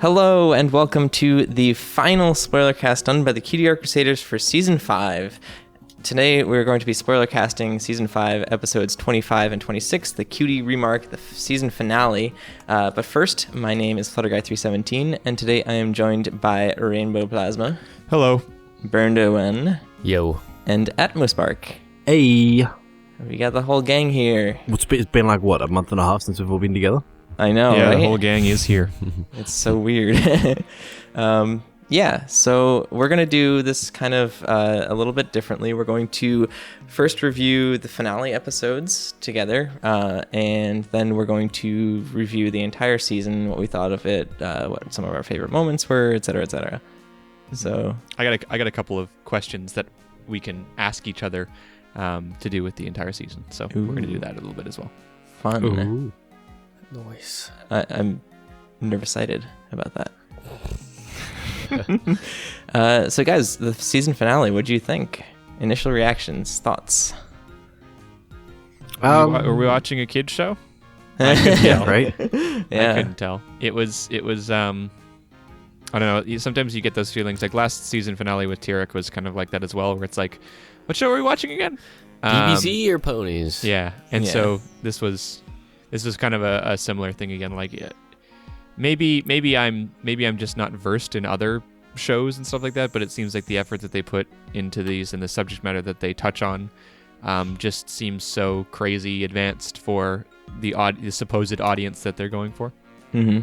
Hello and welcome to the final Spoilercast done by the Cutie Art Crusaders for Season 5. Today we're going to be spoilercasting Season 5, Episodes 25 and 26, the Cutie Remark, the season finale. But first, my name is Flutterguy317, and today I am joined by Rainbow Plasma. Hello. Burndowen. Yo. And Atmospark. Hey. We got the whole gang here. It's been like, what, a month and a half since we've all been together? I know, yeah, right? The whole gang is here. It's so weird. So we're going to do this kind of a little bit differently. We're going to first review the finale episodes together, and then we're going to review the entire season, what we thought of it, what some of our favorite moments were, etc., etc. So I got a couple of questions that we can ask each other to do with the entire season. So we're going to do that a little bit as well. Fun. Ooh. Nice. I'm nervous-sighted about that. So guys, the season finale, what do you think? Initial reactions, thoughts? Were we watching a kid's show? I couldn't tell. Right? Yeah. I couldn't tell. It was I don't know, sometimes you get those feelings. Like last season finale with Tyrek was kind of like that as well, where it's like, what show are we watching again? DBZ or ponies? Yeah. And Yeah. so this was kind of a similar thing again. Like maybe I'm just not versed in other shows and stuff like that, but it seems like the effort that they put into these and the subject matter that they touch on just seems so crazy advanced for the supposed audience that they're going for. Mm-hmm.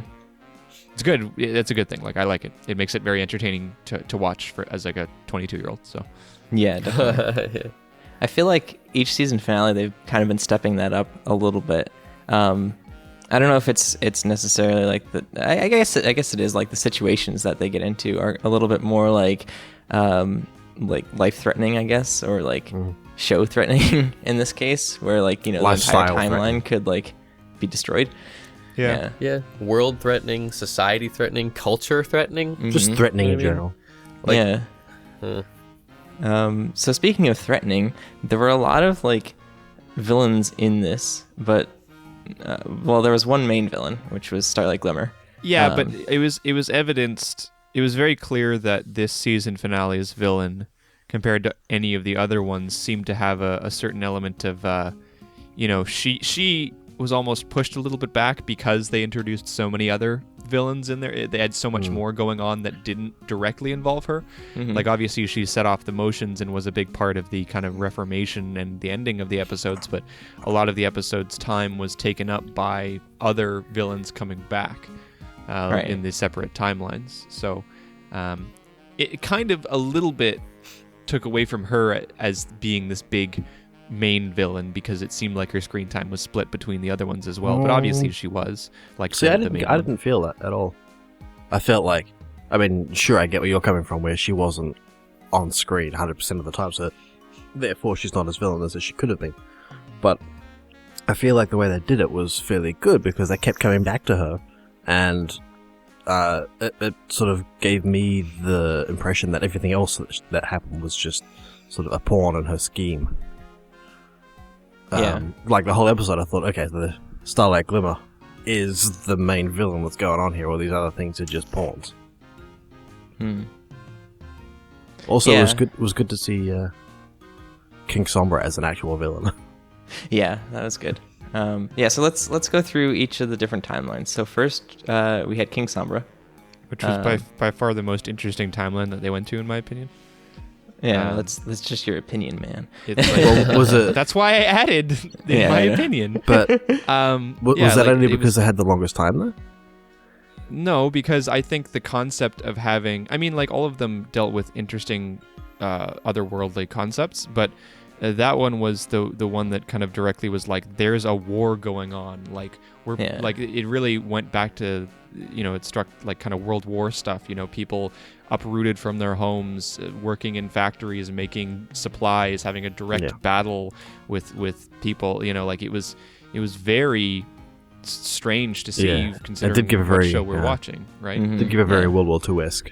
It's good. It's a good thing. Like I like it. It makes it very entertaining to watch as like a 22-year-old. So Yeah, definitely. I feel like each season finale they've kind of been stepping that up a little bit. I don't know if it's necessarily like I guess it is like the situations that they get into are a little bit more like life-threatening, I guess, or like show-threatening in this case, where like, you know, the entire timeline could like be destroyed. yeah. Yeah. World threatening, society threatening, culture threatening. Just threatening in Maybe. general. Yeah. Huh. So speaking of threatening, there were a lot of like villains in this, but there was one main villain, which was Starlight Glimmer. Yeah, but it was evidenced. It was very clear that this season finale's villain, compared to any of the other ones, seemed to have a certain element of, she was almost pushed a little bit back because they introduced so many other villains in there. They had so much more going on that didn't directly involve her. Mm-hmm. Like obviously she set off the motions and was a big part of the kind of reformation and the ending of the episodes, but a lot of the episode's time was taken up by other villains coming back in the separate timelines. So it kind of a little bit took away from her as being this big main villain, because it seemed like her screen time was split between the other ones as well. But obviously she was like I the main didn't feel that at all. I felt like, I mean, sure, I get where you're coming from, where she wasn't on screen 100% of the time, so therefore she's not as villainous as she could have been. But I feel like the way they did it was fairly good, because they kept coming back to her, and it sort of gave me the impression that everything else that happened was just sort of a pawn in her scheme. Like the whole episode, I thought, okay, the Starlight Glimmer is the main villain that's going on here. All these other things are just pawns. Also, it was good to see King Sombra as an actual villain. Yeah, that was good. So let's go through each of the different timelines. So first, we had King Sombra, which was by far the most interesting timeline that they went to, in my opinion. Yeah, that's just your opinion, man. It's like, Well, was it? that's why I added my opinion. But was that like, only because they had the longest time though? No, because I think the concept of having, I mean, like all of them dealt with interesting otherworldly concepts, but that one was the one that kind of directly was like, there's a war going on. Like like it really went back to, it struck like kind of World War stuff. People uprooted from their homes, working in factories, making supplies, having a direct battle with people. Like it was very strange to see, considering what show we're watching, right? Mm-hmm. Did give a very World War II-esque.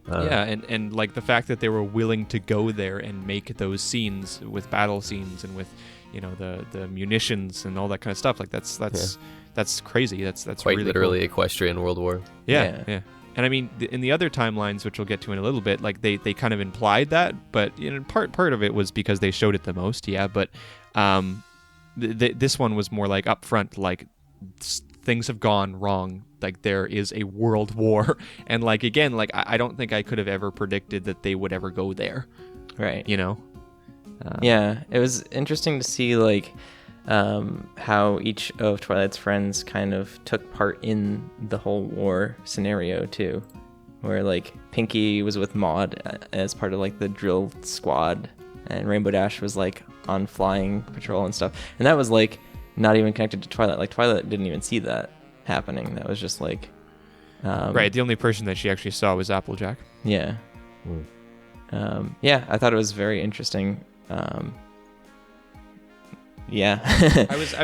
And like the fact that they were willing to go there and make those scenes with battle scenes and with the munitions and all that kind of stuff, like that's crazy. That's quite really literally cool. equestrian World War. Yeah. And I mean, in the other timelines, which we'll get to in a little bit, like they kind of implied that, but part of it was because they showed it the most, yeah. But this one was more like upfront, like things have gone wrong. Like there is a world war, and like again, like I don't think I could have ever predicted that they would ever go there. Right. Yeah, it was interesting to see like how each of Twilight's friends kind of took part in the whole war scenario too, where like Pinky was with Maud as part of like the drill squad, and Rainbow Dash was like on flying patrol and stuff, and that was like not even connected to Twilight. Like Twilight didn't even see that happening. That was just like right. The only person that she actually saw was Applejack. Yeah. I thought it was very interesting. I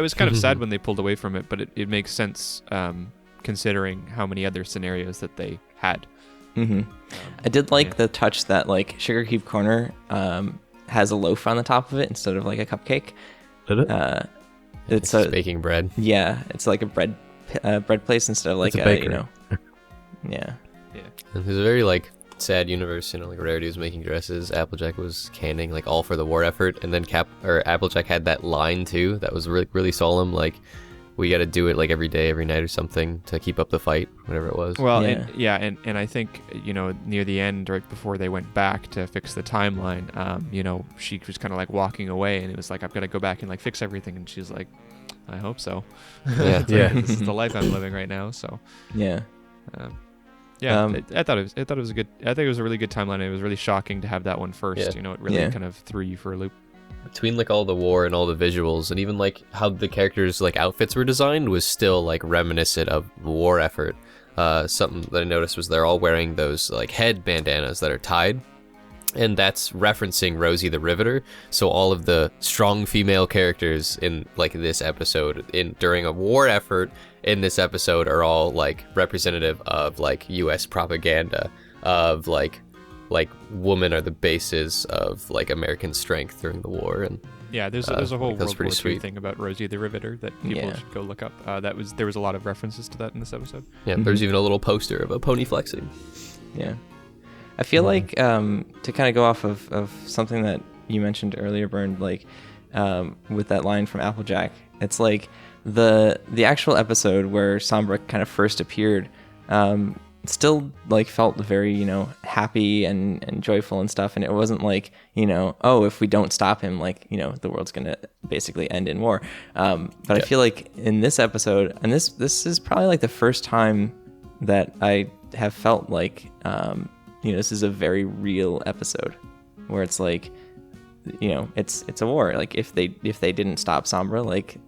was kind of sad when they pulled away from it, but it makes sense considering how many other scenarios that they had. I did like the touch that like Sugar Cube Corner has a loaf on the top of it instead of like a cupcake. Did it? It's baking bread. Yeah, it's like a bread place instead of like it's a bakery. Yeah. There's a very like sad universe, like Rarity was making dresses, Applejack was canning, like all for the war effort, and then Applejack had that line too that was really, really solemn, like we got to do it like every day, every night or something to keep up the fight, whatever it was. Well, and I think near the end, right before they went back to fix the timeline, she was kind of like walking away, and it was like I've got to go back and like fix everything, and she's like, I hope so. Yeah, This is the life I'm living right now. So yeah. I thought it was a good. I think it was a really good timeline. It was really shocking to have that one first. Yeah. It really kind of threw you for a loop. Between like all the war and all the visuals, and even like how the characters' like outfits were designed, was still like reminiscent of the war effort. Something that I noticed was they're all wearing those like head bandanas that are tied, and that's referencing Rosie the Riveter. So all of the strong female characters in like this episode during a war effort in this episode are all like representative of like U.S. propaganda of like women are the basis of like American strength during the war. And yeah, there's a whole World War II sweet thing about Rosie the Riveter that people should go look up. There was a lot of references to that in this episode. Yeah, there's even a little poster of a pony flexing. Yeah, I feel like to kind of go off of something that you mentioned earlier, Bern, like with that line from Applejack, it's like the actual episode where Sombra kind of first appeared still like felt very happy and joyful and stuff, and it wasn't like if we don't stop him, like the world's gonna basically end in war. But I feel like in this episode, and this is probably like the first time that I have felt like this is a very real episode where it's like it's a war. Like if they didn't stop Sombra, like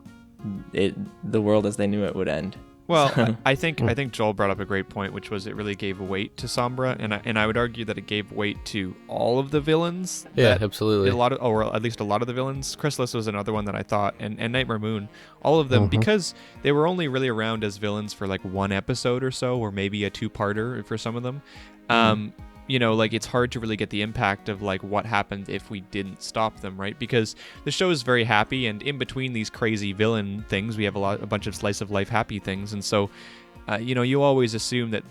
the world as they knew it would end. Well, I think Joel brought up a great point, which was it really gave weight to Sombra, and I would argue that it gave weight to all of the villains. Yeah, absolutely. Or at least a lot of the villains. Chrysalis was another one that I thought, and Nightmare Moon, all of them, because they were only really around as villains for like one episode or so, or maybe a two-parter for some of them. Like it's hard to really get the impact of like what happened if we didn't stop them, right? Because the show is very happy, and in between these crazy villain things, we have a bunch of slice of life happy things, and so, you always assume that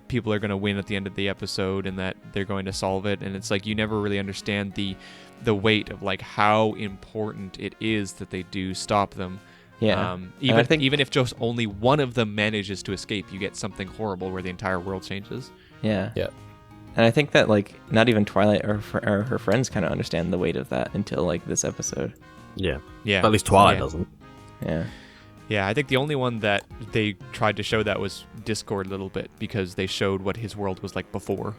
people are going to win at the end of the episode and that they're going to solve it, and it's like you never really understand the weight of like how important it is that they do stop them. Yeah. Even if just only one of them manages to escape, you get something horrible where the entire world changes. Yeah. Yeah. And I think that like not even Twilight or her friends kind of understand the weight of that until like this episode. Yeah. Yeah. But at least Twilight doesn't. Yeah. Yeah, I think the only one that they tried to show that was Discord a little bit, because they showed what his world was like before.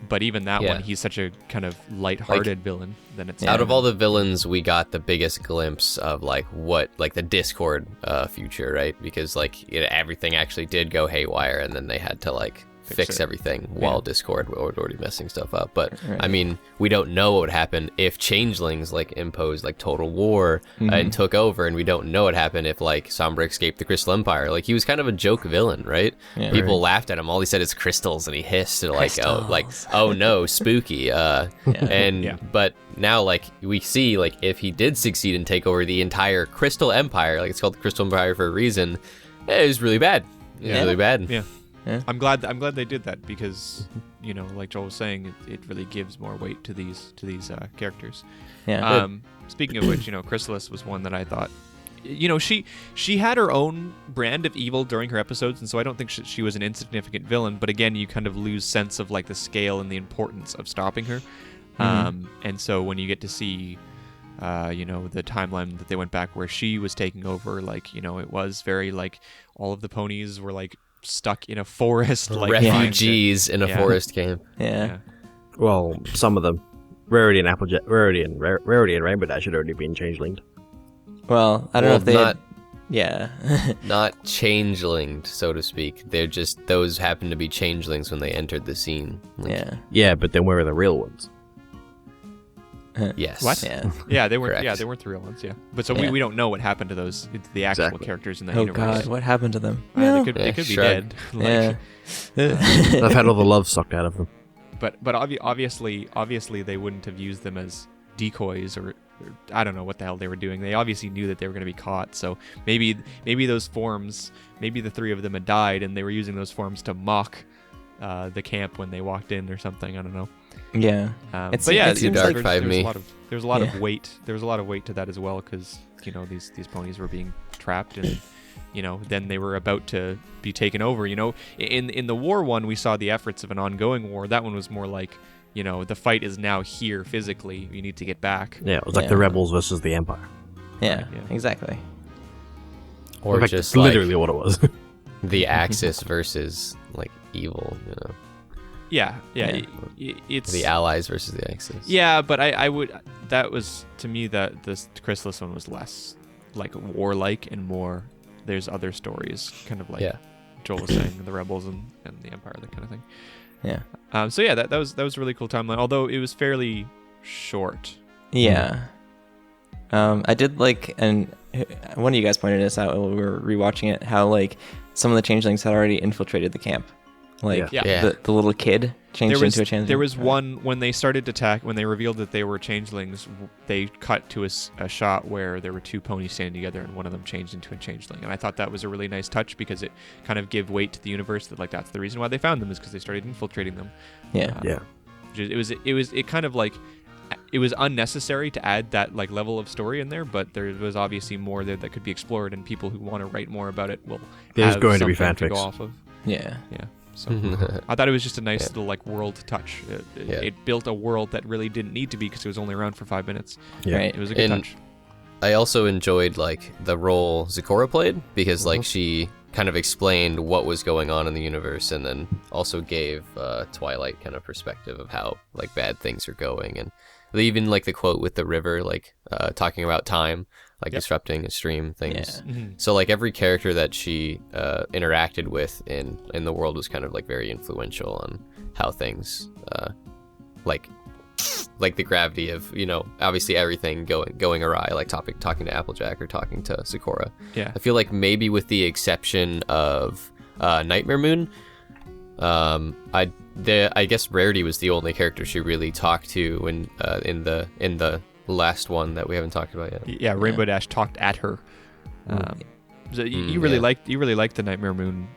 But even that one, he's such a kind of lighthearted villain. Then it's out of all the villains, we got the biggest glimpse of like what like the Discord future, right? Because like everything actually did go haywire, and then they had to like fix everything while Discord were already messing stuff up. But I mean, we don't know what would happen if changelings like imposed like total war and took over, and we don't know what happened if like Sombra escaped the Crystal Empire. Like he was kind of a joke villain, right? People laughed at him. All he said is crystals, and he hissed and like oh no, spooky. But now like we see like if he did succeed and take over the entire Crystal Empire, like it's called the Crystal Empire for a reason, it was really bad. It was really bad. Yeah. I'm glad they did that because like Joel was saying, it really gives more weight to these characters. Yeah. Speaking of which, Chrysalis was one that I thought, she had her own brand of evil during her episodes, and so I don't think she was an insignificant villain. But again, you kind of lose sense of like the scale and the importance of stopping her. And so when you get to see the timeline that they went back where she was taking over, like, it was very like all of the ponies were like stuck in a forest, like refugees in a forest camp. Yeah. Well, some of them, Rarity and Rainbow Dash had already been changelinged. Well, I don't know if they not, yeah. not changelinged, so to speak. They're just, those happened to be changelings when they entered the scene. Yeah, but then where are the real ones? Yes. What? Yeah. They weren't. Correct. Yeah, they weren't the real ones. Yeah, but so we don't know what happened to the actual characters in the Oh universe. God, what happened to them? They could be sure. dead. Yeah. I've had all the love sucked out of them. But obviously they wouldn't have used them as decoys or I don't know what the hell they were doing. They obviously knew that they were going to be caught. So maybe those forms, maybe the three of them had died and they were using those forms to mock the camp when they walked in or something. I don't know. Yeah. But yeah, it seems like there's a lot of weight. There was a lot of weight to that as well because these ponies were being trapped and then they were about to be taken over. In the war one, we saw the efforts of an ongoing war. That one was more like the fight is now here physically. You need to get back. Yeah, it was like the rebels versus the Empire. Yeah. Right, yeah. Exactly. Or In fact, just literally what it was. the Axis versus like evil, Yeah. It's the Allies versus the Axis. Yeah, but I would. That was to me that this Chrysalis one was less like warlike and more. There's other stories, kind of like Joel was saying, the rebels and the Empire, that kind of thing. Yeah. So yeah, that was a really cool timeline. Although it was fairly short. Yeah. I did like, and one of you guys pointed this out when we were rewatching it, how like some of the changelings had already infiltrated the camp. Like the little kid changed into a changeling. There was one when they started to attack, when they revealed that they were changelings, they cut to a shot where there were two ponies standing together and one of them changed into a changeling. And I thought that was a really nice touch because it kind of gave weight to the universe that like that's the reason why they found them is because they started infiltrating them. Yeah. It kind of like it was unnecessary to add that like level of story in there, but there was obviously more there that could be explored, and people who want to write more about it will There's have going to be something to go fanfics. off of. Yeah. So I thought it was just a nice little like world touch. It built a world that really didn't need to be because it was only around for 5 minutes. Yeah. Right. It was a good touch. I also enjoyed like the role Zecora played because like she kind of explained what was going on in the universe and then also gave Twilight kind of perspective of how like bad things are going, and even like the quote with the river, like talking about time, like disrupting stream things. So like every character that she interacted with in the world was kind of like very influential on how things like the gravity of obviously everything going awry, like talking to Applejack or talking to Zecora. I feel like maybe with the exception of Nightmare Moon, I guess Rarity was the only character she really talked to when in the last one that we haven't talked about yet. Yeah, Rainbow Dash talked at her. So you really liked the Nightmare Moon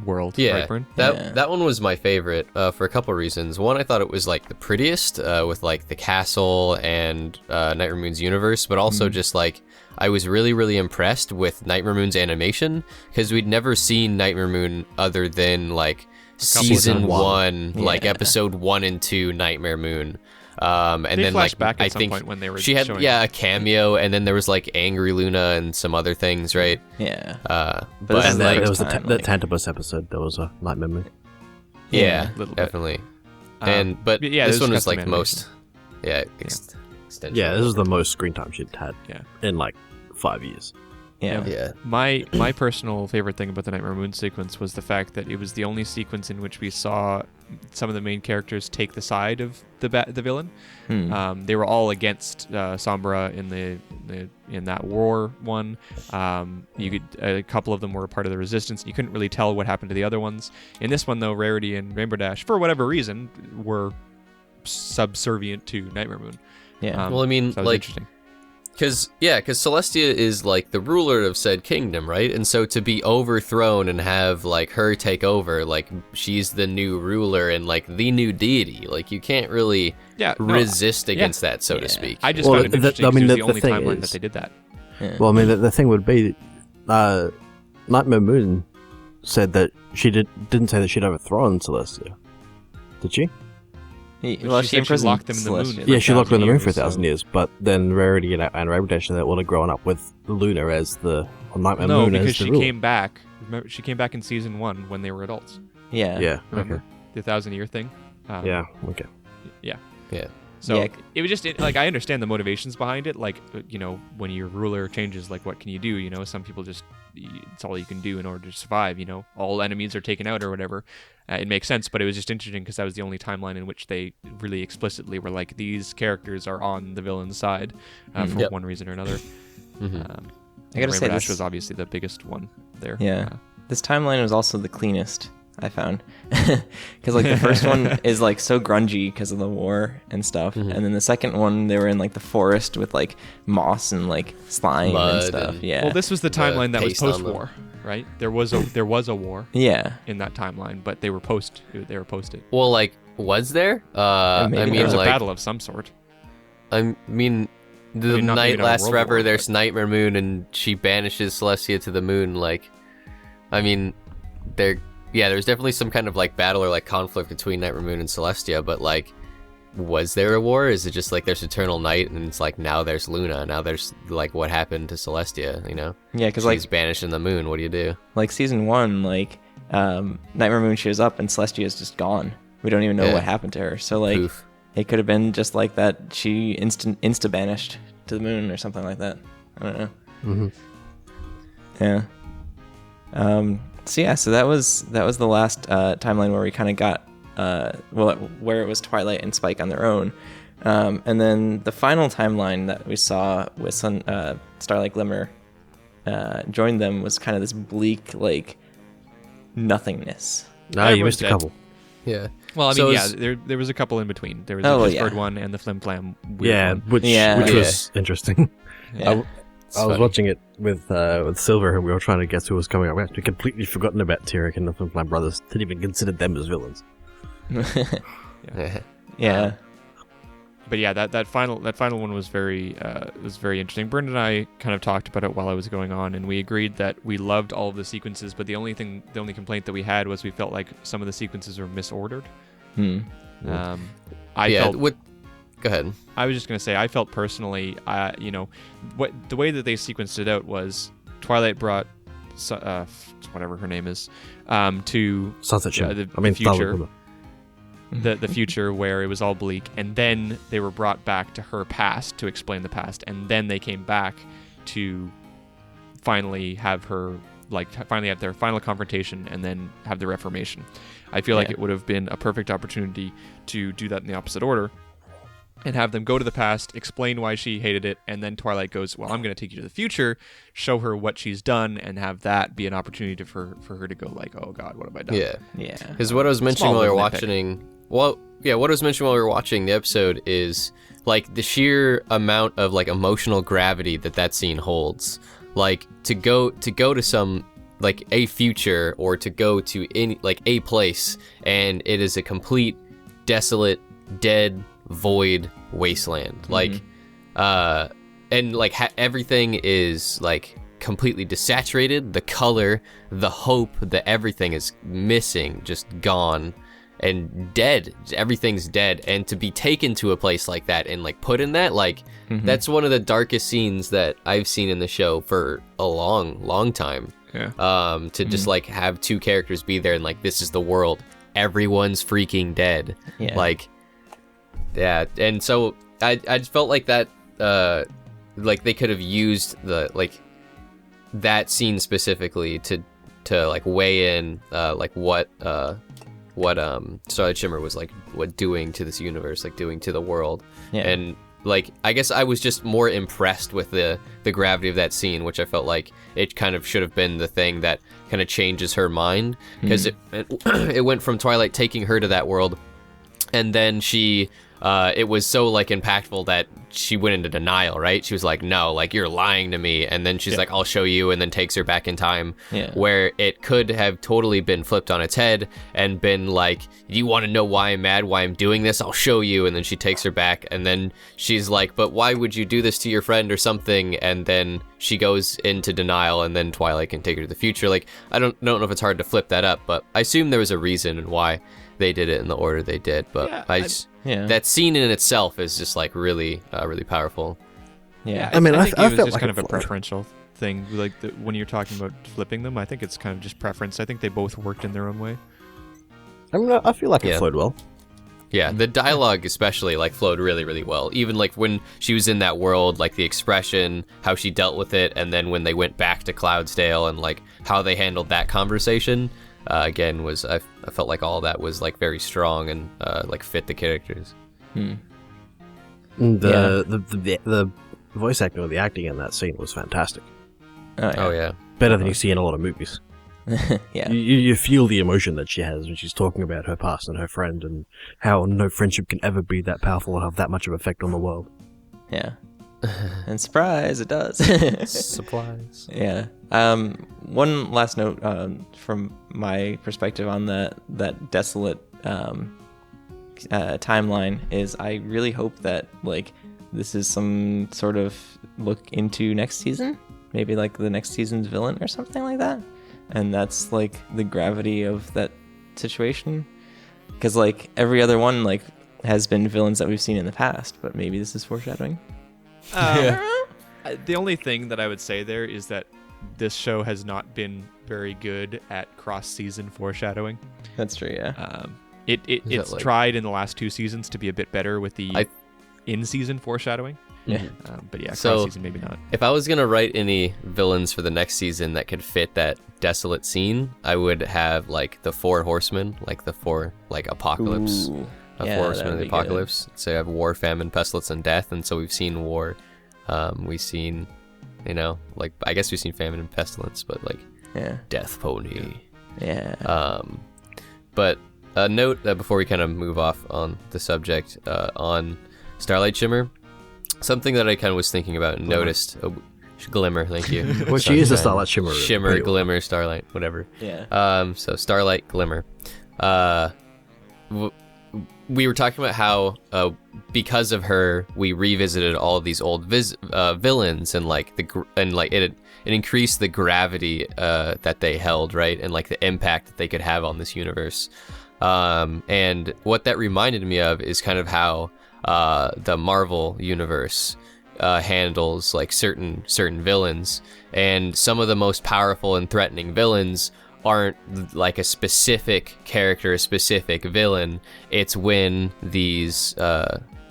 world, right, Bryn? That one was my favorite for a couple reasons. One, I thought it was like the prettiest with like the castle and Nightmare Moon's universe, but also just like I was really, really impressed with Nightmare Moon's animation because we'd never seen Nightmare Moon other than like season 1, like episode 1 and 2 Nightmare Moon. And they then flashed like back at I some think point when they were she had showing a cameo, and then there was like Angry Luna and some other things, right? Yeah. But And then like, there was the Tantabus episode. There was a Nightmare Moon. yeah, a little bit. definitely. But this one was like the most extension. Yeah, this is the most screen time she'd had in like 5 years. Yeah. My personal favorite thing about the Nightmare Moon sequence was the fact that it was the only sequence in which we saw some of the main characters take the side of the villain. They were all against Sombra in that war one. A couple of them were part of the resistance. You couldn't really tell what happened to the other ones. In this one, though, Rarity and Rainbow Dash, for whatever reason, were subservient to Nightmare Moon. Yeah. Well, I mean, so that was like, interesting. Because Celestia is like the ruler of said kingdom, right? And so to be overthrown and have like her take over, like she's the new ruler and like the new deity, like you can't really resist against that, so to speak. I just found it interesting because it was the only thing timeline is- that they did that. Yeah. Well, I mean, the thing would be, Nightmare Moon said that she didn't say that she'd overthrown Celestia. Did she? Well, she she said she imprisoned locked them in the moon. Celestia. Yeah, Yeah, she locked her in the moon for 1,000 1,000 years, years, but then Rarity and Reputation that would have grown up with Luna as the Nightmare No, Moon because as the she ruler. came back. Remember, she came back in season 1 when they were adults. Yeah. Yeah. Remember Okay. the 1,000-year thing? Yeah. Okay. Yeah. Yeah. So Yeah. it was just like I understand the motivations behind it. Like when your ruler changes, like what can you do? Some people just it's all you can do in order to survive. All enemies are taken out or whatever. It makes sense, but it was just interesting because that was the only timeline in which they really explicitly were like these characters are on the villain's side for Yep. one reason or another. I gotta say, Rainbow Dash this was obviously the biggest one there. Yeah. This timeline was also the cleanest, I found. Because, like, the first one is, like, so grungy because of the war and stuff. And then the second one, they were in, like, the forest with, like, moss and, like, slime Mud and stuff. and- Yeah. Well, this was the timeline that was paste on them. post-war, right? There was a war Yeah. in that timeline, but they were posted. Well, like, was there? I maybe mean, There was a like, battle of some sort. I mean, the maybe night not a lasts world forever. war, There's but- Nightmare Moon, and she banishes Celestia to the moon. Like, I mean, there's definitely some kind of like battle or like conflict between Nightmare Moon and Celestia. But like, was there a war? Is it just like there's eternal night, and it's like now there's Luna, now there's like what happened to Celestia? Yeah, because, she's like, banishing the moon. What do you do? like, season 1, like, Nightmare Moon shows up and Celestia is just gone. We don't even know Yeah. what happened to her. So, like, Poof. it could have been just like that. She insta-banished to the moon or something like that. I don't know. Mhm. Yeah. So that was the last timeline where we kind of got where it was Twilight and Spike on their own, and then the final timeline that we saw with Starlight Glimmer joined them was kind of this bleak, like, nothingness. No, you Everyone's missed a dead. couple. Yeah. Well, I So mean, is- there was a couple in between. There was Oh, the yeah. Discord one and the Flim Flam weird Yeah, one. which Yeah. was interesting. Yeah. I was funny. watching it with Silver, and we were trying to guess who was coming up. We actually completely forgotten about Tyrek and the Flim Flam brothers. Didn't even consider them as villains. Yeah. But yeah, that final one was very interesting. Bern and I kind of talked about it while I was going on, and we agreed that we loved all of the sequences, but the only complaint that we had was we felt like some of the sequences were misordered. Hmm. Go ahead. I was just gonna say I felt personally, the way that they sequenced it out was Twilight brought whatever her name is to Sunset Shimmer. the I mean, future. Starlight Glimmer. the future where it was all bleak, and then they were brought back to her past to explain the past, and then they came back to finally have her finally have their final confrontation and then have the reformation. I feel like Yeah. it would have been a perfect opportunity to do that in the opposite order and have them go to the past, explain why she hated it, and then Twilight goes, well, I'm going to take you to the future, show her what she's done, and have that be an opportunity for her to go like, oh God, what have I done? Yeah. Yeah. Because what I was mentioning Small while we were little nitpick. what I was mentioning while we were watching the episode is like the sheer amount of like emotional gravity that scene holds. Like to go to some like a future or to go to any like a place, and it is a complete desolate, dead, void wasteland. Like and like everything is like completely desaturated. The color, the hope, the everything is missing, just gone and dead. Everything's dead, and to be taken to a place like that and like put in that, like that's one of the darkest scenes that I've seen in the show for a long time. Yeah. To just like have two characters be there and like this is the world, everyone's freaking dead. Yeah. Like yeah, and so I just felt like that like they could have used the like that scene specifically to like weigh in like what Starlight Shimmer was like doing to this universe, like doing to the world. Yeah. And like I guess I was just more impressed with the gravity of that scene, which I felt like it kind of should have been the thing that kind of changes her mind, because it went from Twilight taking her to that world, and then she it was so like impactful that she went into denial, right? She was like, no, like you're lying to me. And then she's like, I'll show you, and then takes her back in time. Yeah. Where it could have totally been flipped on its head and been like, you want to know why I'm mad, why I'm doing this? I'll show you. And then she takes her back, and then she's like, but why would you do this to your friend or something? And then she goes into denial, and then Twilight can take her to the future. Like, I don't know if it's hard to flip that up, but I assume there was a reason and why they did it in the order they did. But that scene in itself is just like really powerful. Yeah. I think I it was felt just like kind of a flowed. preferential thing. Like when you're talking about flipping them, I think it's kind of just preference. I think they both worked in their own way. I mean, I feel like it flowed well. Yeah, the dialogue especially like flowed really, really well. Even like when she was in that world, like the expression, how she dealt with it, and then when they went back to Cloudsdale and like how they handled that conversation, again was I felt like all that was like very strong and like fit the characters. The voice acting or the acting in that scene was fantastic. Oh yeah. Better than you see in a lot of movies. Yeah. You feel the emotion that she has when she's talking about her past and her friend and how no friendship can ever be that powerful or have that much of effect on the world. Yeah. And surprise, it does. Supplies. Yeah. One last note from my perspective on that desolate timeline is I really hope that like this is some sort of look into next season, maybe like the next season's villain or something like that. And that's like the gravity of that situation, because like every other one like has been villains that we've seen in the past, but maybe this is foreshadowing. The only thing that I would say there is that this show has not been very good at cross-season foreshadowing. That's true. Yeah. It's like... tried in the last 2 seasons to be a bit better with the in-season foreshadowing. Yeah. But yeah, So, cross-season maybe not. If I was gonna write any villains for the next season that could fit that desolate scene, I would have like the 4 horsemen, like the 4 like apocalypse. Ooh. 4 Yeah, horsemen that of would the be apocalypse. So you have war, famine, pestilence, and death. And so we've seen war. We've seen, like I guess we've seen famine and pestilence, but like death pony. Yeah. But a note before we kind of move off on the subject on Starlight Shimmer, something that I kind of was thinking about and noticed. Glimmer, thank you. Well, she is a Starlight Shimmer. Shimmer, pretty well. Glimmer, Starlight, whatever. Yeah. So Starlight, Glimmer. We were talking about how because of her, we revisited all of these old villains, and like it increased the gravity that they held, right, and like the impact that they could have on this universe. And what that reminded me of is kind of how the Marvel universe handles like certain villains, and some of the most powerful and threatening villains aren't like a specific character, a specific villain. It's when these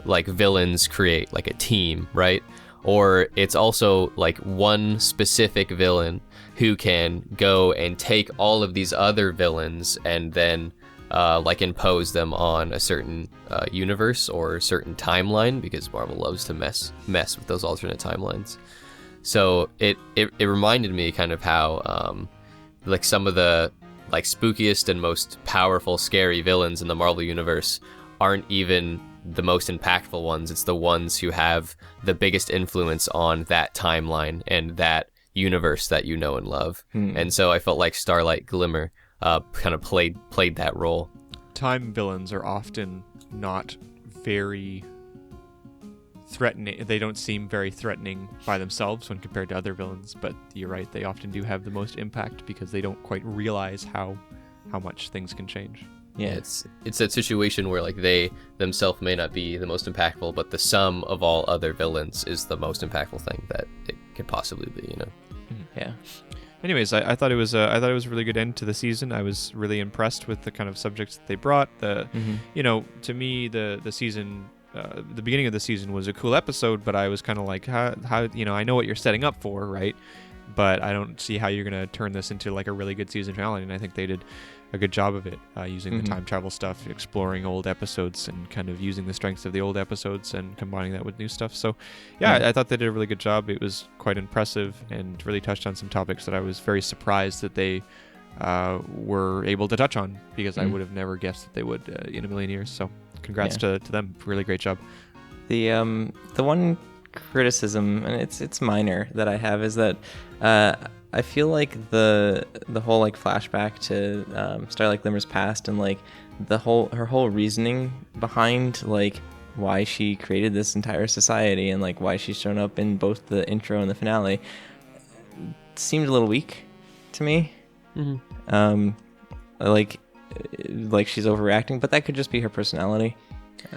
like villains create like a team, right? Or it's also like one specific villain who can go and take all of these other villains and then like impose them on a certain universe or a certain timeline, because Marvel loves to mess with those alternate timelines. So it reminded me kind of how like some of the like spookiest and most powerful, scary villains in the Marvel universe aren't even the most impactful ones. It's the ones who have the biggest influence on that timeline and that universe that you know and love. And so I felt like Starlight Glimmer kind of played that role. Time villains are often not very threatening. They don't seem very threatening by themselves when compared to other villains, but you're right, they often do have the most impact because they don't quite realize how much things can change. Yeah. It's that situation where like they themselves may not be the most impactful, but the sum of all other villains is the most impactful thing that it could possibly be, Yeah. Anyways, I thought it was a really good end to the season. I was really impressed with the kind of subjects that they brought. To me, the season, the beginning of the season was a cool episode, but I was kind of like, how I know what you're setting up for, right? But I don't see how you're gonna turn this into like a really good season finale. And I think they did a good job of it, using the time travel stuff, exploring old episodes, and kind of using the strengths of the old episodes and combining that with new stuff. So I thought they did a really good job. It was quite impressive and really touched on some topics that I was very surprised that they were able to touch on, because I would have never guessed that they would in a million years. So congrats to them. Really great job. The one criticism, and it's minor, that I have is that I feel like the whole like flashback to Starlight Glimmer's past, and like her whole reasoning behind like why she created this entire society and like why she's shown up in both the intro and the finale seemed a little weak to me. Like she's overreacting, but that could just be her personality.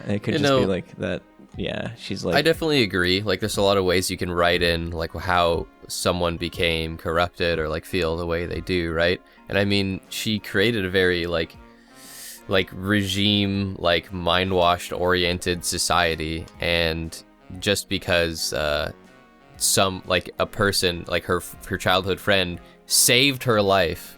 It could just be like that. Yeah, she's like... I definitely agree. Like, there's a lot of ways you can write in, like, how someone became corrupted or, like, feel the way they do, right? And, I mean, she created a very, like regime, like, mind-washed oriented society, and just because some, like, a person, like, her childhood friend saved her life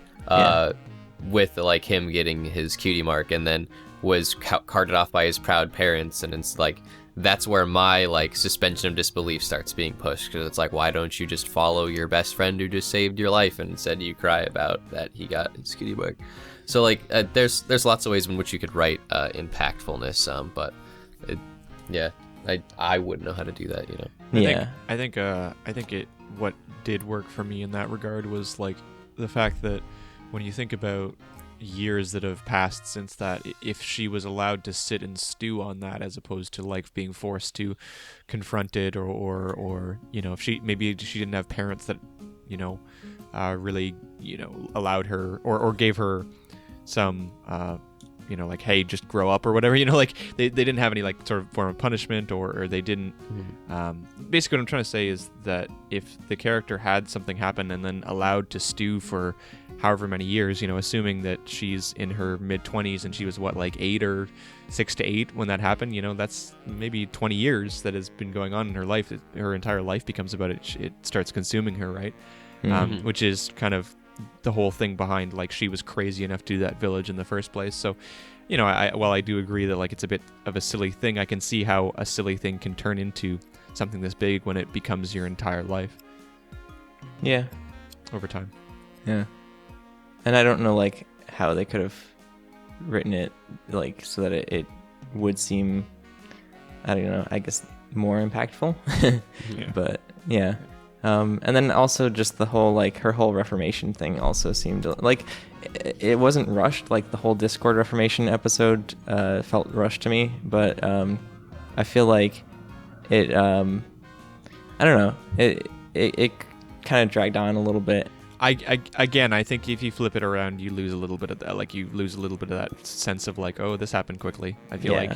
with, like, him getting his cutie mark, and then was carted off by his proud parents, and it's, like... That's where my like suspension of disbelief starts being pushed, because it's like, why don't you just follow your best friend who just saved your life, and instead you cry about that he got his cutie mark? So like there's lots of ways in which you could write impactfulness, but I wouldn't know how to do that, you know. I think what did work for me in that regard was like the fact that when you think about years that have passed since that, if she was allowed to sit and stew on that as opposed to like being forced to confront it, or you know, if she didn't have parents that, you know, really, you know, allowed her or gave her some you know, like, hey, just grow up or whatever, you know, like they didn't have any like sort of form of punishment, or they didn't basically what I'm trying to say is that if the character had something happen and then allowed to stew for however many years, you know, assuming that she's in her mid-20s and she was what, like 6 to 8 when that happened, you know, that's maybe 20 years that has been going on in her life. Her entire life becomes about it. It starts consuming her, right? Which is kind of the whole thing behind, like, she was crazy enough to do that village in the first place. So, you know, while I do agree that like it's a bit of a silly thing, I can see how a silly thing can turn into something this big when it becomes your entire life. Yeah. Over time. Yeah. And I don't know like how they could have written it like so that it would seem, I don't know, I guess more impactful. But yeah. And then also just the whole like her whole Reformation thing also seemed like it wasn't rushed. Like the whole Discord Reformation episode felt rushed to me, but I feel like it I don't know, it kind of dragged on a little bit. I think if you flip it around, you lose a little bit of that. Like you lose a little bit of that sense of like, oh, this happened quickly. I feel like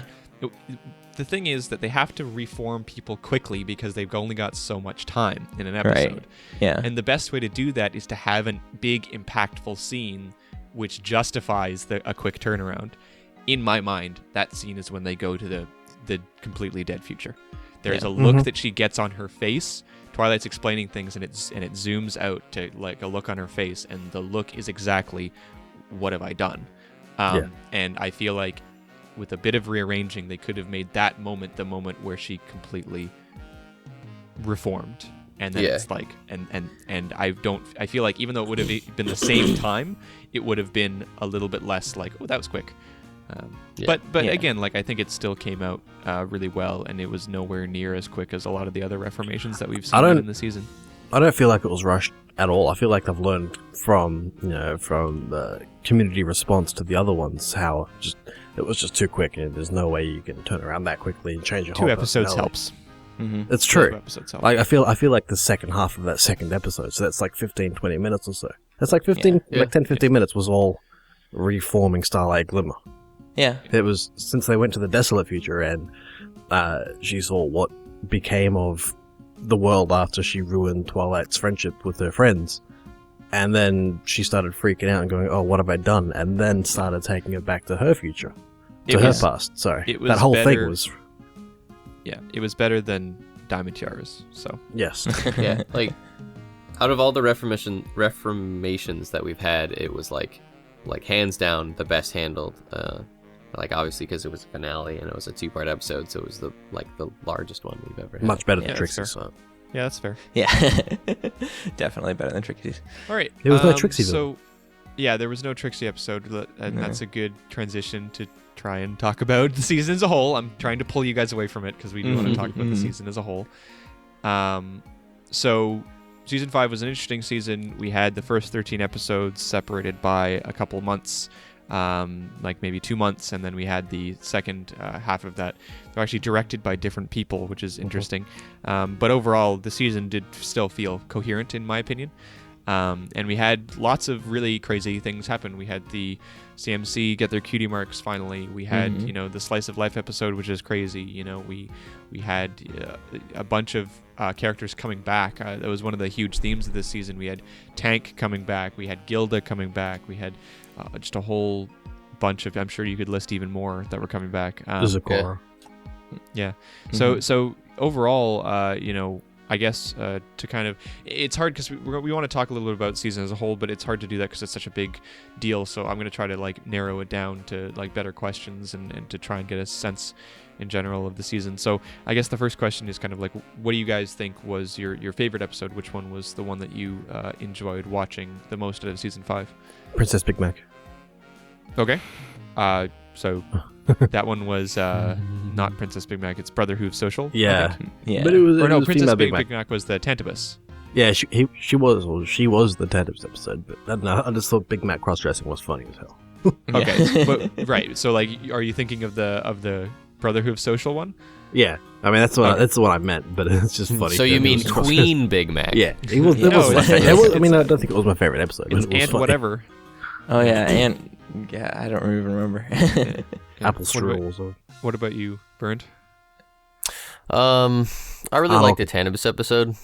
the thing is that they have to reform people quickly because they've only got so much time in an episode. Right. Yeah. And the best way to do that is to have a big, impactful scene which justifies a quick turnaround. In my mind, that scene is when they go to the completely dead future. There's a look that she gets on her face. Twilight's explaining things, and it zooms out to like a look on her face, and the look is exactly, what have I done? And I feel like with a bit of rearranging, they could have made that moment the moment where she completely reformed. And then it's like, and I feel like even though it would have been the same time, it would have been a little bit less like, oh, that was quick. But again, like I think it still came out really well, and it was nowhere near as quick as a lot of the other reformations that we've seen in the season. I don't feel like it was rushed at all. I feel like they've learned from the community response to the other ones how it was just too quick, and there's no way you can turn around that quickly and change your whole 2 episodes personality. helps. It's true. 2 episodes help. Like I feel like the second half of that second episode, so that's like 15-20 minutes or so. That's like 10-15 minutes was all reforming Starlight Glimmer. Yeah. It was since they went to the desolate future and she saw what became of the world after she ruined Twilight's friendship with her friends. And then she started freaking out and going, oh, what have I done? And then started taking it back to her future. To her past, sorry. That whole thing was... Yeah, it was better than Diamond Tiaras, so... Yes. Yeah, like, out of all the reformations that we've had, it was like hands down the best handled. Like, obviously, because it was a finale and it was a 2-part episode, so it was the largest one we've ever had. Much better than Trixie's. So. Yeah, that's fair. Yeah, definitely better than Trixie's. All right. There was no Trixie, so, yeah, there was no Trixie episode, and that's a good transition to try and talk about the season as a whole. I'm trying to pull you guys away from it because we do want to talk about the season as a whole. So season 5 was an interesting season. We had the first 13 episodes separated by a couple months, like maybe 2 months, and then we had the second half of that. They're actually directed by different people, which is interesting. But overall, the season did still feel coherent, in my opinion. And we had lots of really crazy things happen. We had the CMC get their cutie marks finally. We had, the slice of life episode, which is crazy. We had a bunch of characters coming back. That was one of the huge themes of this season. We had Tank coming back. We had Gilda coming back. We had just a whole bunch of, I'm sure you could list even more that were coming back. Zukora. Yeah. So overall, I guess to kind of, it's hard because we want to talk a little bit about the season as a whole, but it's hard to do that because it's such a big deal. So I'm going to try to like narrow it down to like better questions and to try and get a sense in general of the season. So I guess the first question is kind of like, what do you guys think was your favorite episode? Which one was the one that you enjoyed watching the most out of season 5? Princess Big Mac. Okay. So that one was not Princess Big Mac. It's Brotherhood Social. Yeah. Yeah. But it was, Or no, it was Princess female Big Mac was the Tantibus. Yeah, she was the Tandem's episode, but I don't know, I just thought Big Mac cross-dressing was funny as hell. Okay, but, right. So like, are you thinking of the Brotherhood Social one? Yeah, I mean that's the one I meant, but it's just funny. So you mean Queen Big Mac? Yeah, it was my favorite. I mean, I don't think it was my favorite episode. It's but it was Ant funny. whatever. Oh yeah, and I don't even remember. Apple strudel. What about you, Bernd? I really liked the Tannibus episode.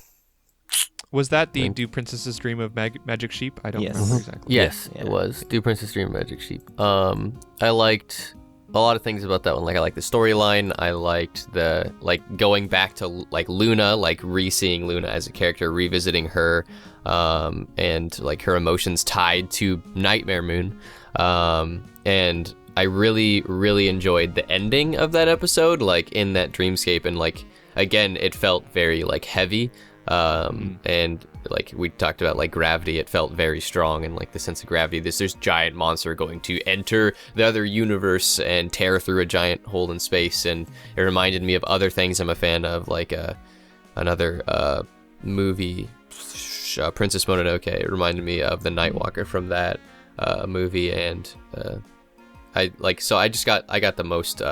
Was that the Do Princesses Dream of Magic Sheep? I don't Yes. remember exactly. Yes, Yeah. it was. Do Princess Dream of Magic Sheep. I liked a lot of things about that one. Like I liked the storyline. I liked the going back to like Luna, like re-seeing Luna as a character, revisiting her, and like her emotions tied to Nightmare Moon. And I really, really enjoyed the ending of that episode, like in that dreamscape, and like again, it felt very like heavy. And like we talked about like gravity, it felt very strong, and like the sense of gravity, this giant monster going to enter the other universe and tear through a giant hole in space. And it reminded me of other things I'm a fan of, like another movie, Princess Mononoke. It reminded me of the Nightwalker from that movie, and I got the most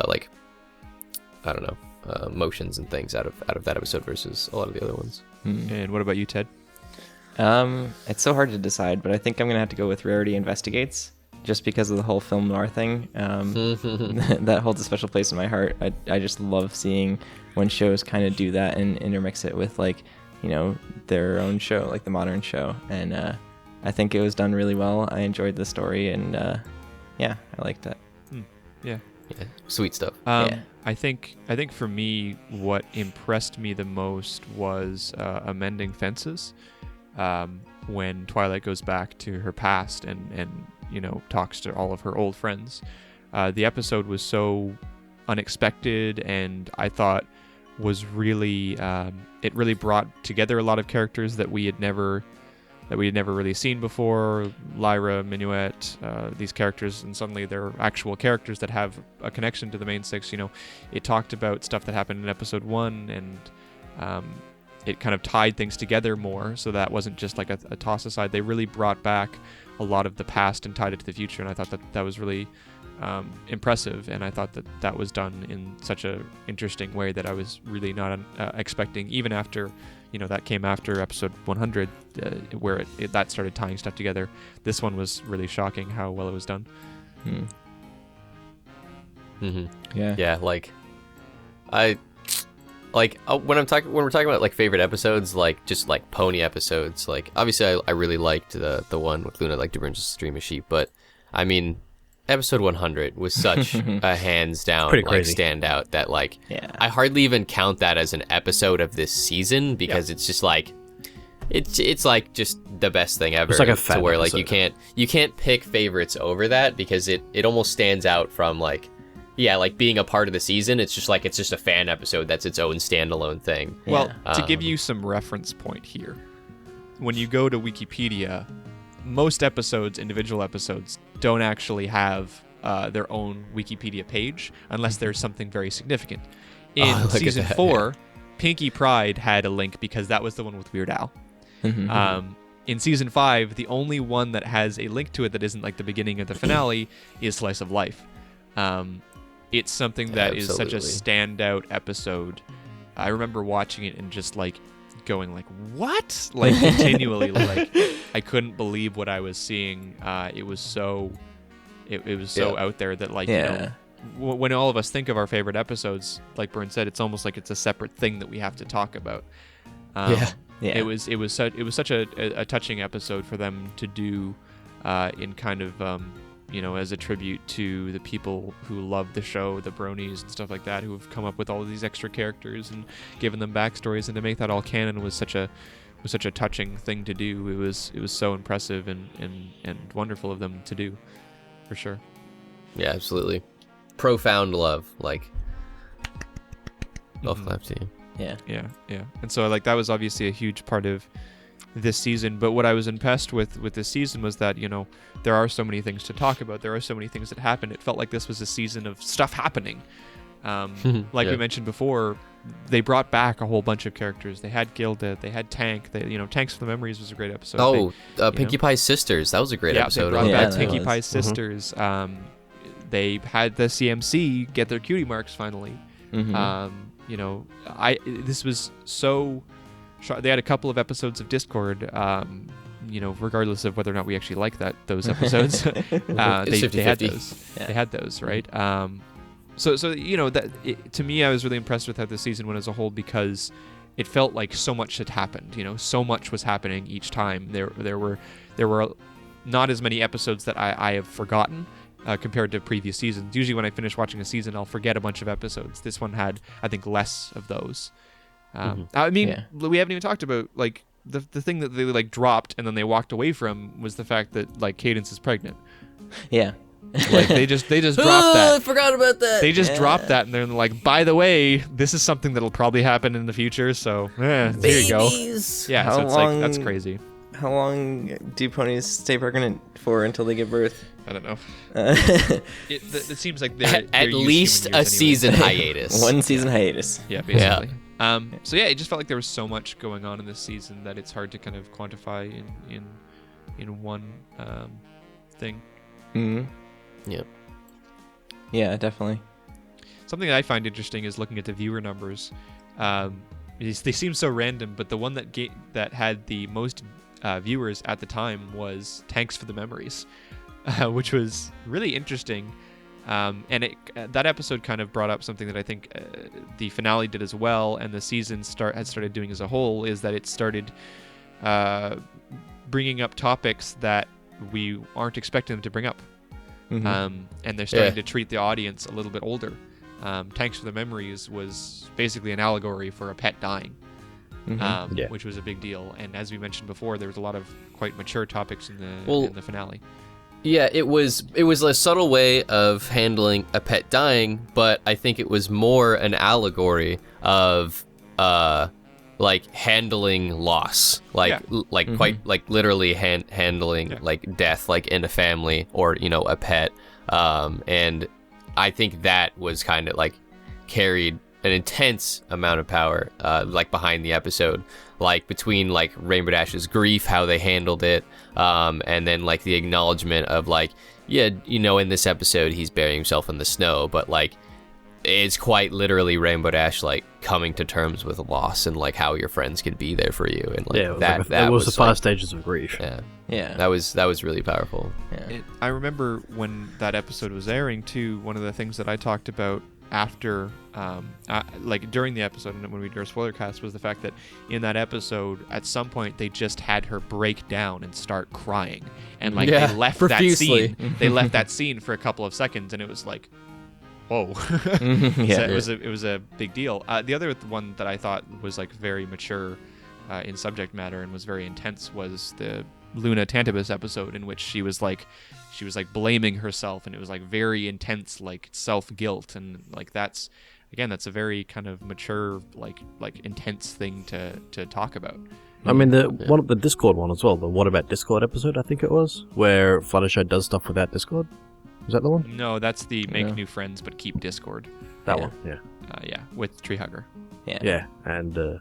motions and things out of that episode versus a lot of the other ones. And what about you, Ted? It's so hard to decide, but I think I'm gonna have to go with Rarity Investigates, just because of the whole film noir thing. That holds a special place in my heart. I just love seeing when shows kind of do that and intermix it with like, their own show, like the modern show. And I think it was done really well. I enjoyed the story, and I liked it. Yeah. Yeah, sweet stuff. I think for me, what impressed me the most was Amending Fences, when Twilight goes back to her past and talks to all of her old friends. The episode was so unexpected, and I thought was really it really brought together a lot of characters that we had never really seen before. Lyra, Minuet, these characters, and suddenly they're actual characters that have a connection to the main six. It talked about stuff that happened in episode 1, and it kind of tied things together more, so that wasn't just like a toss aside. They really brought back a lot of the past and tied it to the future, and I thought that was really impressive, and I thought that was done in such a interesting way that I was really not expecting, even after that came after episode 100, where that started tying stuff together. This one was really shocking how well it was done. Yeah, like I like when we're talking about like favorite episodes, like just like pony episodes, like obviously I really liked the one with Luna, like Princess Dream of Sheep, but I mean episode 100 was such a hands down like standout that like I hardly even count that as an episode of this season, because it's just like it's like just the best thing ever. It's like a fan to where like episode. you can't pick favorites over that, because it almost stands out from like being a part of the season. It's just a fan episode that's its own standalone thing. Well, to give you some reference point here, when you go to Wikipedia, most episodes, individual episodes, don't actually have their own Wikipedia page unless there's something very significant. In look at season that, 4, Pinkie Pride had a link because that was the one with Weird Al. In season 5, the only one that has a link to it that isn't like the beginning of the finale is Slice of Life. It's something that is such a standout episode. I remember watching it and just like going like, what? Like continually, like I couldn't believe what I was seeing. It was so out there that like, you know, when all of us think of our favorite episodes, like Byrne said, it's almost like it's a separate thing that we have to talk about. It was such a touching episode for them to do in kind of you know, as a tribute to the people who love the show, the bronies and stuff like that, who have come up with all of these extra characters and given them backstories, and to make that all canon was such a touching thing to do. It was so impressive and wonderful of them to do, for sure. Yeah, absolutely. Profound love, like golf clap to you. Yeah. And so like that was obviously a huge part of this season, but what I was impressed with this season was that, you know, there are so many things to talk about. There are so many things that happened. It felt like this was a season of stuff happening. Like we mentioned before, they brought back a whole bunch of characters. They had Gilda, they had Tank. They, you know, Tanks for the Memories was a great episode. Pinkie Pie's sisters. That was a great episode. They brought back Pinkie Pie's sisters. They had the CMC get their cutie marks finally. You know, this was so. They had a couple of episodes of Discord. You know, regardless of whether or not we actually like those episodes, they had those. Yeah. They had those, right? So you know, to me, I was really impressed with how the season went as a whole, because it felt like so much had happened. You know, so much was happening each time. There were not as many episodes that I have forgotten. Compared to previous seasons. Usually when I finish watching a season, I'll forget a bunch of episodes. This one had, I think, less of those. I mean, we haven't even talked about, like, the thing that they, like, dropped and then they walked away from was the fact that, like, Cadence is pregnant. Yeah. Like, they just dropped that. I forgot about that. They just dropped that, and they're like, by the way, this is something that'll probably happen in the future, so, here you go. Yeah, so it's like, that's crazy. How long do ponies stay pregnant for until they give birth? I don't know. It seems like they're at least a season hiatus. One season hiatus. Yeah, basically. Yeah. So yeah, it just felt like there was so much going on in this season that it's hard to kind of quantify in one thing. Yep. Yeah, definitely. Something that I find interesting is looking at the viewer numbers. They seem so random, but the one that had the most viewers at the time was Tanks for the Memories, which was really interesting. And that episode kind of brought up something that I think the finale did as well, and the season had started doing as a whole, is that it started bringing up topics that we aren't expecting them to bring up. And they're starting to treat the audience a little bit older. Tanks for the Memories was basically an allegory for a pet dying. Which was a big deal, and as we mentioned before, there was a lot of quite mature topics in the finale. Yeah, it was a subtle way of handling a pet dying, but I think it was more an allegory of like handling loss, quite like literally handling like death, like in a family or, you know, a pet. And I think that was kind of like carried an intense amount of power, like behind the episode, like between like Rainbow Dash's grief, how they handled it, and then like the acknowledgement of like, yeah, you know, in this episode he's burying himself in the snow, but like it's quite literally Rainbow Dash like coming to terms with loss and like how your friends can be there for you, and like that was the 5 stages of grief. Yeah, that was really powerful. I remember when that episode was airing too, one of the things that I talked about after like during the episode and when we did our Spoilercast was the fact that in that episode at some point they just had her break down and start crying, and like they left profusely. That scene they left that scene for a couple of seconds, and it was like, whoa. So it was a big deal. The other one that I thought was like very mature in subject matter and was very intense was the Luna Tantabus episode, in which she was like blaming herself, and it was like very intense, like self-guilt, and like that's a very kind of mature, like intense thing to talk about. I mean, the Discord one as well, the What About Discord episode, I think it was, where Fluttershy does stuff without Discord. Is that the one? No, that's the Make No. New Friends but Keep Discord. That Yeah. one, yeah. Yeah, with Treehugger. Yeah. Yeah, and the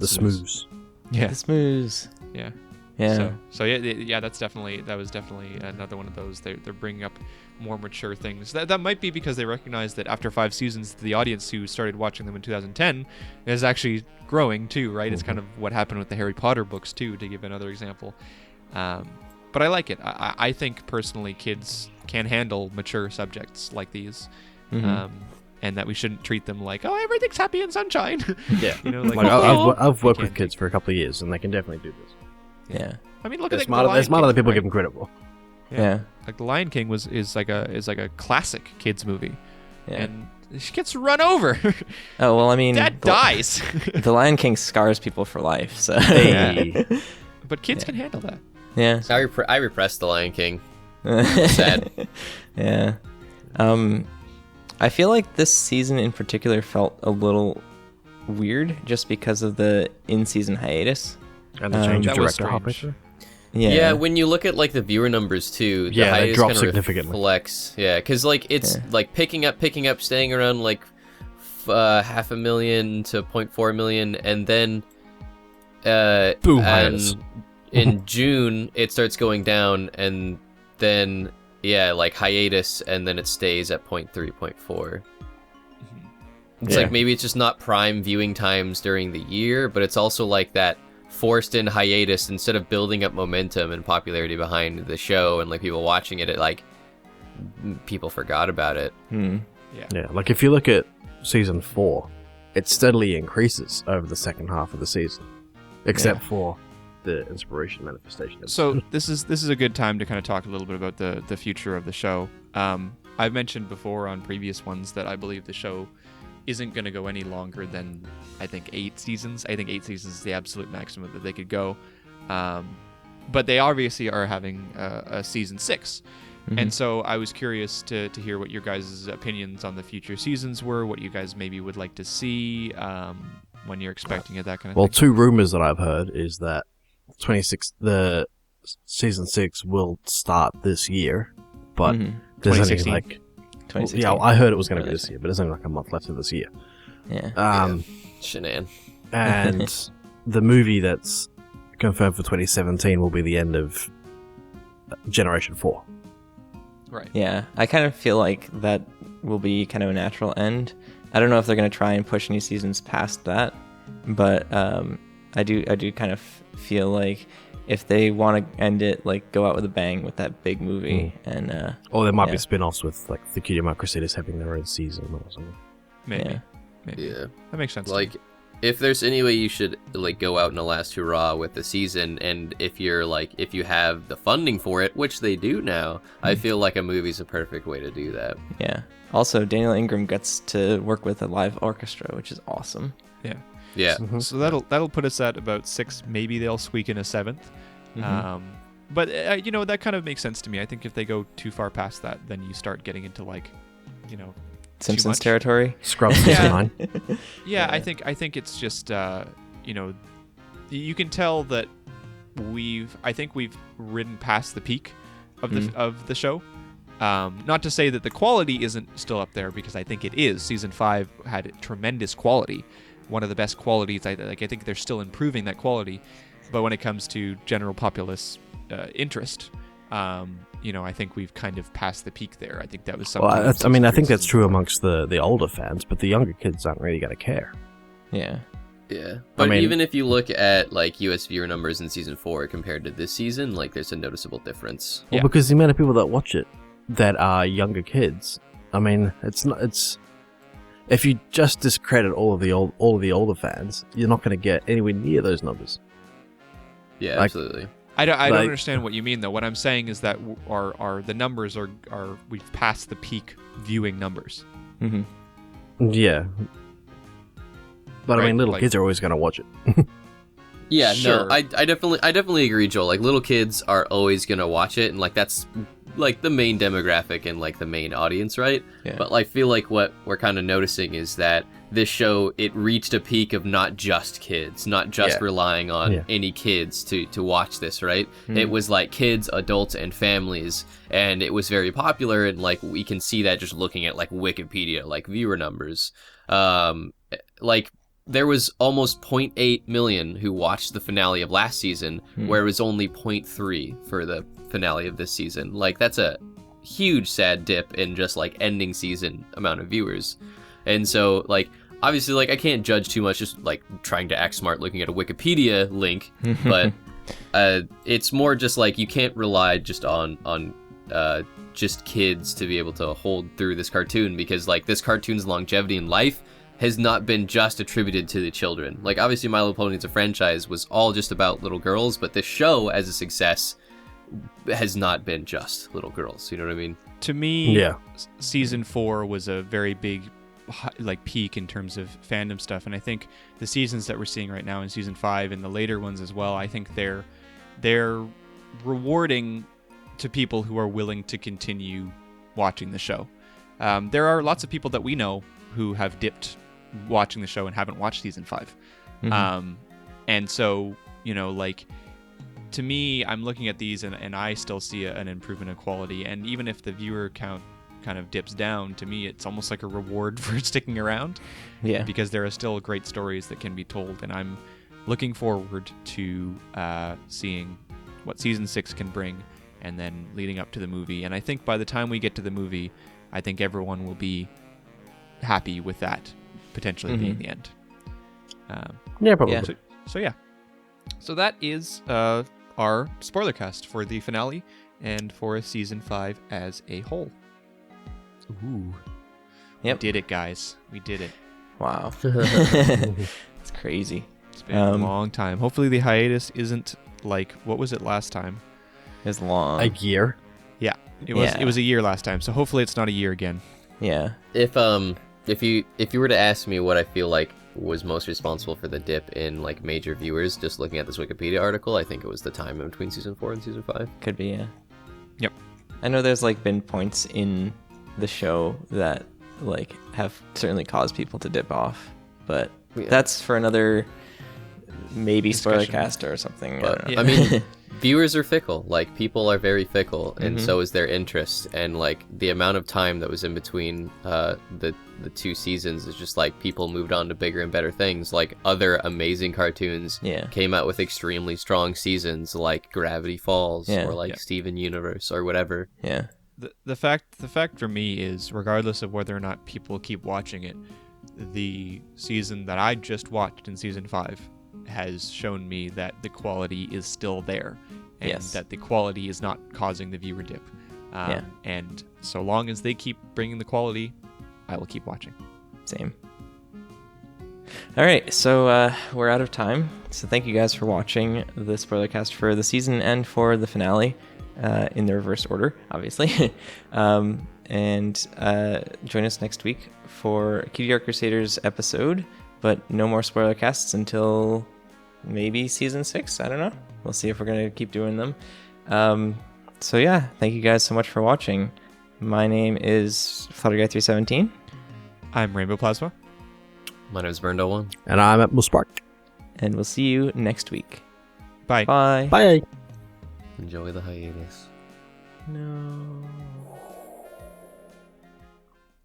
Smooths. Smooths. Yeah. The smooths. Yeah. Yeah. So yeah, that was definitely another one of those. They're bringing up more mature things. That might be because they recognize that after 5 seasons, the audience who started watching them in 2010 is actually growing too, right? It's kind of what happened with the Harry Potter books too, to give another example. But I like it. I think personally, kids can handle mature subjects like these. Mhm. And that we shouldn't treat them like, oh, everything's happy and sunshine. Yeah. You know, like, Like, oh, I've worked they with can kids for a couple of years, and they can definitely do this. Yeah. I mean, look They're at smarter than people right? give them credit for. Yeah. Like The Lion King is like a classic kids movie, Yeah. and she gets run over. Oh well, I mean, Dad dies. The Lion King scars people for life. So. Hey. But kids Yeah. can handle that. Yeah. I repressed The Lion King. Sad. Yeah. I feel like this season in particular felt a little weird just because of the in-season hiatus. And the change of That was director halfway strange. through. Yeah. When you look at like the viewer numbers too, the Yeah, they hiatus drop kinda significantly. reflects. Yeah, because like it's Yeah. like picking up, staying around like 500,000 to 0.4 million, and then Boom, hiatus. in June it starts going down, and then like hiatus, and then it stays at 0.3, 0.4. It's Yeah. like maybe it's just not prime viewing times during the year, but it's also like that forced in hiatus instead of building up momentum and popularity behind the show and like people watching it like people forgot about it. Yeah, like if you look at season 4, it steadily increases over the second half of the season, except for the inspiration manifestation. So this is a good time to kind of talk a little bit about the future of the show. I've mentioned before on previous ones that I believe the show isn't going to go any longer than I think 8 seasons. I think 8 seasons is the absolute maximum that they could go. But they obviously are having a season 6. And so I was curious to hear what your guys' opinions on the future seasons were, what you guys maybe would like to see, when you're expecting it, that kind of Well, thing. 2 rumors that I've heard is that the season 6 will start this year, but there's only 2016. like 2016. yeah, I heard it was going to be this year, but there's only like a month left of this year. Yeah. Shanann. And the movie that's confirmed for 2017 will be the end of Generation 4. Right. Yeah. I kind of feel like that will be kind of a natural end. I don't know if they're going to try and push any seasons past that, but I do kind of feel like if they want to end it, like go out with a bang with that big movie, and Or there might be Yeah. spin-offs with like the Cutie Art Crusaders having their own season or something. Maybe. yeah. Maybe. Yeah. That makes sense. to me. Like, if there's any way you should like go out in a last hurrah with the season, and if you have the funding for it, which they do now, I feel like a movie's a perfect way to do that. Yeah. Also, Daniel Ingram gets to work with a live orchestra, which is awesome. Yeah. Yeah. So that'll put us at about 6. Maybe they'll squeak in a 7th. But that kind of makes sense to me. I think if they go too far past that, then you start getting into like, Simpsons much. territory. Scrubs Yeah. 69. Yeah, I think it's just you can tell that we've ridden past the peak of the show. Not to say that the quality isn't still up there, because I think it is. Season 5 had tremendous quality, one of the best qualities. I think they're still improving that quality, but when it comes to general populace interest, I think we've kind of passed the peak there. I think that was something. Well, that I mean, I think season that's true 4. amongst the older fans, but the younger kids aren't really going to care. Yeah. Yeah. But mean- even if you look at like US viewer numbers in season 4 compared to this season, like there's a noticeable difference. Yeah. Well, because the amount of people that watch it that are younger kids, I mean, it's if you just discredit all of the older fans, you're not going to get anywhere near those numbers. Yeah, Like- absolutely. I don't Like- understand what you mean though. What I'm saying is that our the numbers are we've passed the peak viewing numbers. Mm-hmm. Yeah. But I Right, mean, little like- kids are always going to watch it. Yeah, Sure. no, I definitely agree, Joel. Like little kids are always gonna watch it, and like that's like the main demographic and like the main audience, right? Yeah. But I feel like what we're kind of noticing is that this show, it reached a peak of not just kids, not just relying on any kids to watch this, right? It was like kids, adults, and families, and it was very popular, and like we can see that just looking at like Wikipedia, like viewer numbers. Like there was almost 0.8 million who watched the finale of last season, where it was only 0.3 for the finale of this season. Like that's a huge sad dip in just like ending season amount of viewers. And so like obviously like I can't judge too much just like trying to act smart looking at a Wikipedia link, but it's more just like you can't rely just on just kids to be able to hold through this cartoon, because like this cartoon's longevity in life has not been just attributed to the children. Like obviously My Little Pony as a franchise was all just about little girls, but this show as a success has not been just little girls, you know what I mean? To me, season 4 was a very big like peak in terms of fandom stuff, and I think the seasons that we're seeing right now in season 5 and the later ones as well, I think they're rewarding to people who are willing to continue watching the show. There are lots of people that we know who have dipped watching the show and haven't watched season 5. And so, you know, like to me, I'm looking at these and I still see an improvement in quality, and even if the viewer count kind of dips down, to me it's almost like a reward for sticking around, because there are still great stories that can be told, and I'm looking forward to seeing what season 6 can bring, and then leading up to the movie. And I think by the time we get to the movie, I think everyone will be happy with that potentially being the end. Probably. So that is our spoilercast for the finale and for season 5 as a whole. Ooh. Yep. We did it, guys. We did it. Wow. It's crazy. It's been a long time. Hopefully the hiatus isn't like, what was it last time? It was long. A year? Yeah. It was a year last time, so hopefully it's not a year again. Yeah. If you were to ask me what I feel like was most responsible for the dip in like major viewers, just looking at this Wikipedia article, I think it was the time in between season 4 and season 5. Could be, yeah. Yep. I know there's like been points in the show that like have certainly caused people to dip off, but that's for another maybe spoilercast or something. But, I mean, viewers are fickle. Like people are very fickle, and so is their interest. And like the amount of time that was in between the 2 seasons is just like people moved on to bigger and better things. Like other amazing cartoons came out with extremely strong seasons, like Gravity Falls or like Steven Universe or whatever. Yeah. The fact for me is, regardless of whether or not people keep watching it, the season that I just watched in season 5 has shown me that the quality is still there, and that the quality is not causing the viewer dip. And so long as they keep bringing the quality, I will keep watching. Same. All right, so we're out of time. So thank you guys for watching the spoilercast for the season and for the finale. In the reverse order, obviously. And join us next week for Cutie Art Crusaders episode, but no more spoiler casts until maybe season 6. I don't know. We'll see if we're going to keep doing them. So yeah, thank you guys so much for watching. My name is FlutterGuy317. I'm Rainbow Plasma. My name is Burndo1. And I'm at Spark. And we'll see you next week. Bye. Bye. Bye. Enjoy the hiatus. No.